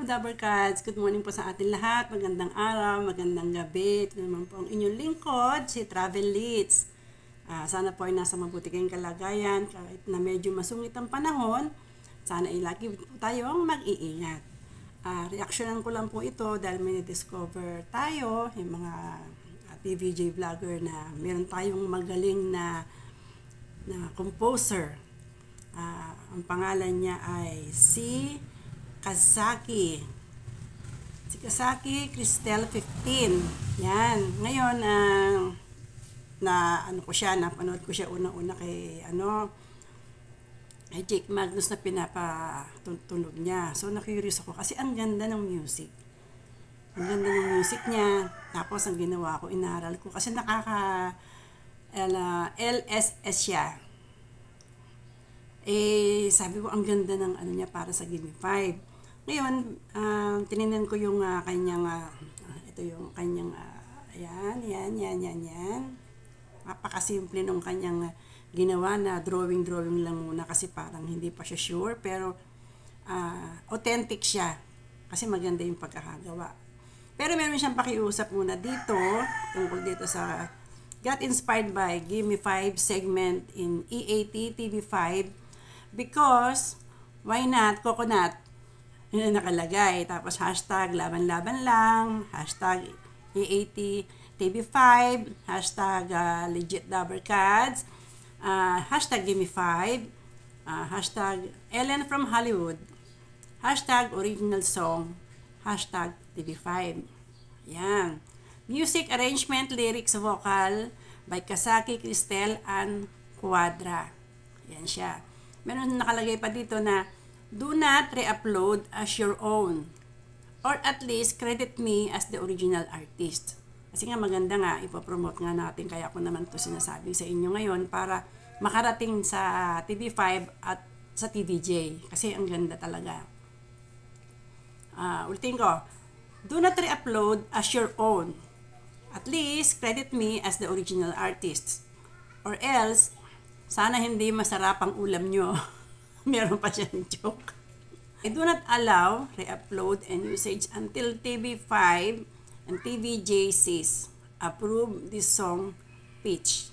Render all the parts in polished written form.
Dabbercats! Good morning po sa atin lahat. Magandang araw, magandang gabi. Ito naman po ang inyong lingkod, si Travel Leads. Sana po ay nasa mabuti kayong kalagayan. Kahit na medyo masungit ang panahon, sana ay lagi po tayong mag-iingat. Reaksyonan ko lang po ito dahil may na-discover tayo, yung mga TVJ vlogger na meron tayong magaling na composer. Ang pangalan niya ay si Kasaki Cristel 15. Yan. Ngayon, napanood ko siya unang-una kay Jake Magnus na pinapatunog niya. So, na-curious ako kasi ang ganda ng music. Ang ganda ng music niya. Tapos, ang ginawa ko, inaral ko. Kasi LSS siya. Sabi ko, ang ganda ng niya para sa Gimme 5. Ngayon, tinignan ko yung kanyang, ito yung kanyang, yan. Napakasimple nung kanyang ginawa na drawing lang muna kasi parang hindi pa siya sure, pero authentic siya kasi maganda yung pagkakagawa. Pero meron siyang pakiusap muna dito, tungkol dito sa got inspired by Gimme 5 segment in EAT TV5 because, why not, coconut? Yun ang nakalagay. Tapos hashtag laban-laban lang, hashtag EAT TV5, hashtag legit Dabbercats, hashtag Gimme 5, hashtag Ellen from Hollywood, hashtag original song, hashtag TV5. Yan. Music, arrangement, lyrics, vocal by Kasaki Cristel and Quadra. Yan siya. Meron nakalagay pa dito na do not re-upload as your own or at least credit me as the original artist. Kasi nga maganda nga, ipopromote nga natin, kaya ako naman to sinasabi sa inyo ngayon para makarating sa TV5 at sa TVJ. Kasi ang ganda talaga. Ulitin ko, do not re-upload as your own. At least credit me as the original artist. Or else, sana hindi masarap ang ulam nyo. Meron pa siyang joke. I do not allow re-upload and usage until TV5 and TVJ says, approve this song pitch.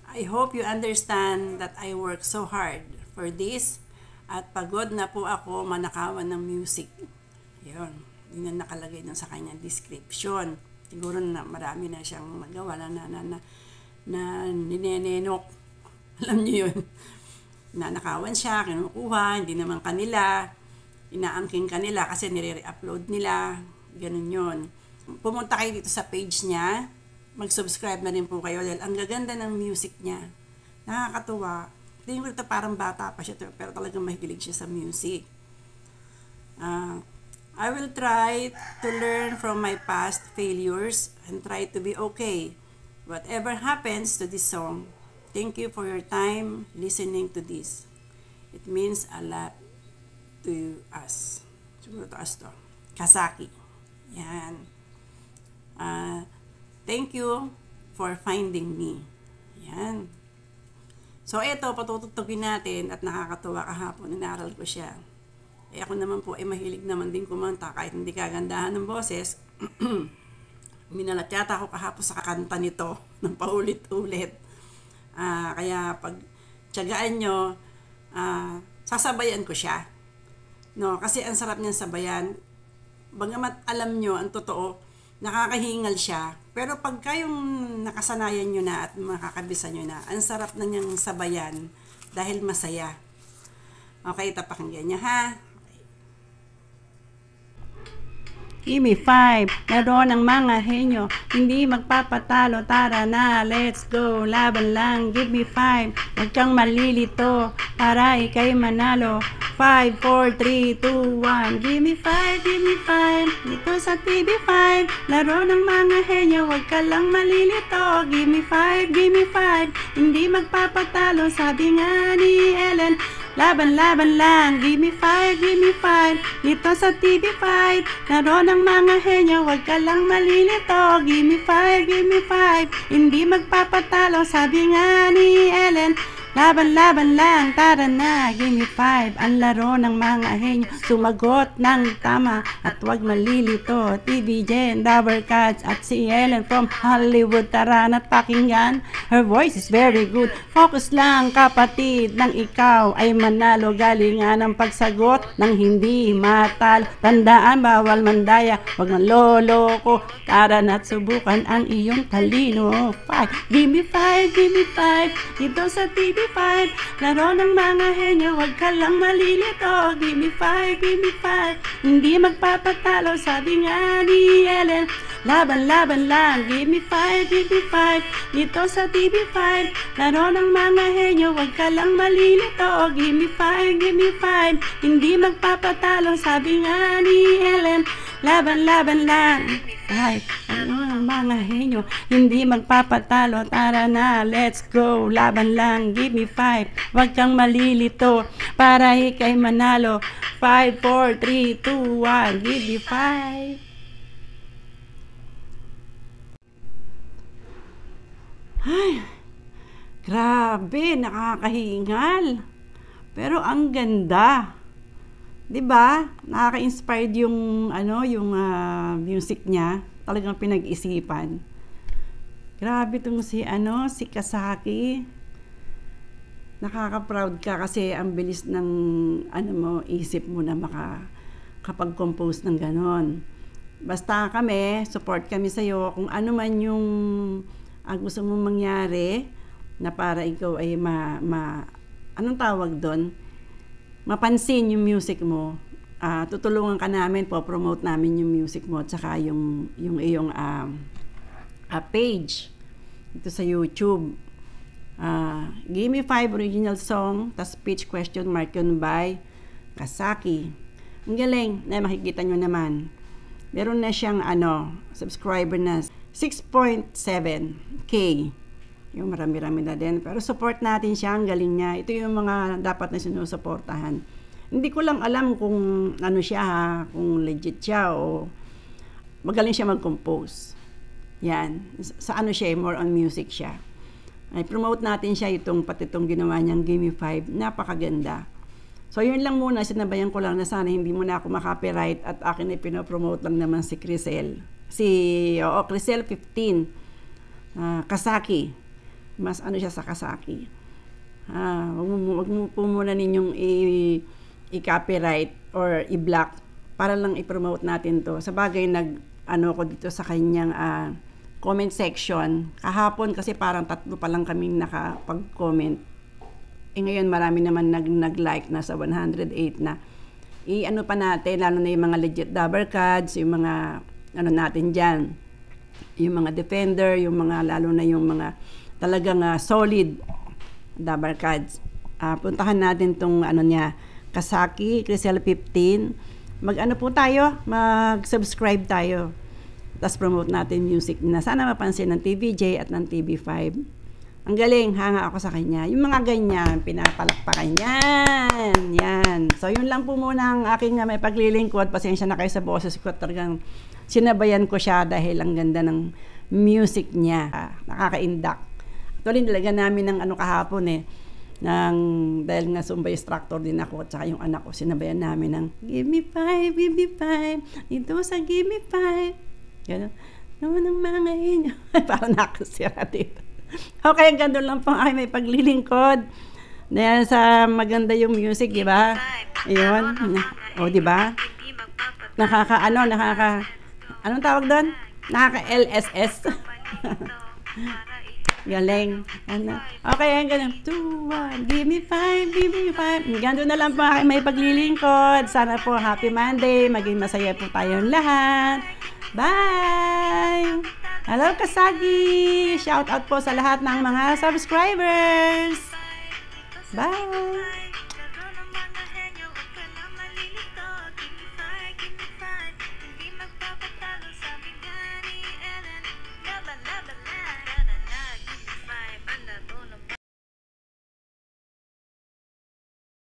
I hope you understand that I work so hard for this at pagod na po ako manakawan ng music. Yun. Yun ang nakalagay dun sa kanyang description. Siguro na marami na siyang magawa na ninenenok. Alam niyo yun. Nanakawan siya, kinukuha, hindi naman kanila, inaangking kanila kasi nire-upload nila, ganun yun. Pumunta kayo dito sa page niya, mag-subscribe na rin po kayo dahil ang gaganda ng music niya. Nakakatuwa. Tingin ko ito parang bata pa siya, pero talagang mahilig siya sa music. I will try to learn from my past failures and try to be okay. Whatever happens to this song, thank you for your time listening to this. It means a lot to us. Siguro to us to. Kasaki. Yan. Thank you for finding me. Yan. So, ito, patutugtugin natin at nakakatuwa kahapon. Inaral ko siya. Ako naman po ay mahilig naman din kumanta kahit hindi kagandahan ng boses. Minalatyata ako kahapon sa kakanta nito ng paulit-ulit. Kaya pag tiyagaan nyo, sasabayan ko siya. No, kasi ang sarap niyang sabayan. Bagamat alam nyo, ang totoo, nakakahingal siya. Pero pag kayong nakasanayan nyo na at makakabisa nyo na, ang sarap na niyang sabayan dahil masaya. Okay, tapakinggan niya ha. Gimme 5, laro ng mga henyo, hindi magpapatalo, tara na, let's go, laban lang, give me 5, huwag kang malilito, para ikay manalo, 5, 4, 3, 2, 1, give me 5, dito sa TV5, laro ng mga henyo, huwag ka lang malilito, give me 5, hindi magpapatalo, sabi nga ni Ellen, laban lang, give me 5, dito sa TV5, laro ng mga henyo, wag ka lang malilito, give me 5, hindi magpapatalo, sabi nga ni Ellen, Laban-laban lang, tara na, give me 5. Ang laro ng mga henyo, sumagot ng tama at huwag malilito. TV Jen, Dabber Cats at si Ellen from Hollywood. Tara na't pakinggan, her voice is very good. Focus lang kapatid, nang ikaw ay manalo. Galingan ang pagsagot ng hindi matal. Tandaan, bawal mandaya, huwag manloloko. Tara na't subukan ang iyong talino. 5, give me 5, give me 5. Dito sa TV5, laro ng mga henyo, huwag ka lang malilito. Give me 5, give me 5. Hindi magpapatalo, sabi nga ni Ellen. Laban-laban lang, give me 5, give me 5. Dito sa TV5, laro ng mga henyo, huwag ka lang malilito. Give me 5, give me 5. Hindi magpapatalo, sabi nga ni Ellen. Laban-laban lang, ay, ano ang mga henyo, hindi magpapatalo. Tara na, let's go, laban lang, give me 5. Huwag kang malilito, para ikay manalo. 5, 4, 3, 2, 1, give me 5. Ay, grabe, nakakahingal. Pero ang ganda. 'Di ba? Nakaka-inspired yung yung music niya. Talagang pinag-isipan. Grabe tong si Kasaki. Nakaka-proud ka kasi ang bilis ng isip mo na makakapag-compose ng ganon. Basta kami, support kami sa iyo kung ano man yung gusto mong mangyari na para ikaw ay anong tawag doon? Mapansin yung music mo. Tutulungan ka namin, po-promote namin yung music mo at saka yung iyong page ito sa YouTube. Give me 5 original song, tas pitch question mark yun by Kasaki. Ang galing, na makikita nyo naman. Meron na siyang subscriber na 6.7K. Yung marami-rami na din. Pero support natin siya, ang galing niya. Ito yung mga dapat na sinusuportahan. Hindi ko lang alam kung siya kung legit siya o magaling siya mag-compose. Yan. Sa siya, more on music siya. Ay, promote natin siya pati itong ginawa niyang Give Me 5. Napakaganda. So, yun lang muna. Sinabayan ko lang na sana hindi mo na ako makopyright at akin ay pinopromote lang naman si Crisel. Crisel 15. Kasaki. Mas siya sa Kasaki. Wag mo po muna ninyong i-copyright or i-block para lang i-promote natin to. Sa bagay, ko dito sa kanyang comment section. Kahapon kasi parang 3 pa lang kaming nakapag-comment. Ngayon marami naman nag-like na sa 108 na. Pa natin, lalo na yung mga legit Dabber Cards, yung mga natin dyan. Yung mga Defender, yung mga lalo na yung mga talagang solid Dabber Cards. Puntahan natin tong niya, Kasaki, Crisel 15. Mag-subscribe tayo. Tapos promote natin music na sana mapansin ng TVJ at ng TV5. Ang galing, hanga ako sa kanya. Yung mga ganyan, pinapalakpakan yan. Yan. So, yun lang po muna ang aking may paglilingkod. Pasensya na kayo sa boses ko. Talagang sinabayan ko siya dahil ang ganda ng music niya. Nakaka-induct. Actually, nilagyan namin ng kahapon dahil nga Zumba instructor din ako at saka yung anak ko, sinabayan namin ng give me 5, give me 5. Ito sa give me 5. Gano'n. Naman ang mga inyo. Parang nakasira dito. Okay, ang ganda lang po ay may paglilingkod. Dahil sa maganda yung music, di ba? Ayun. O, di ba? Anong tawag doon? Nakaka-LSS. Galing. Okay, ang ganun. 2, 1, give me 5, give me 5. Ganda na lang po ay may paglilingkod. Sana po happy Monday. Maging masaya po tayong lahat. Bye! Hello, Kasagi! Shout out po sa lahat ng mga subscribers! Bye!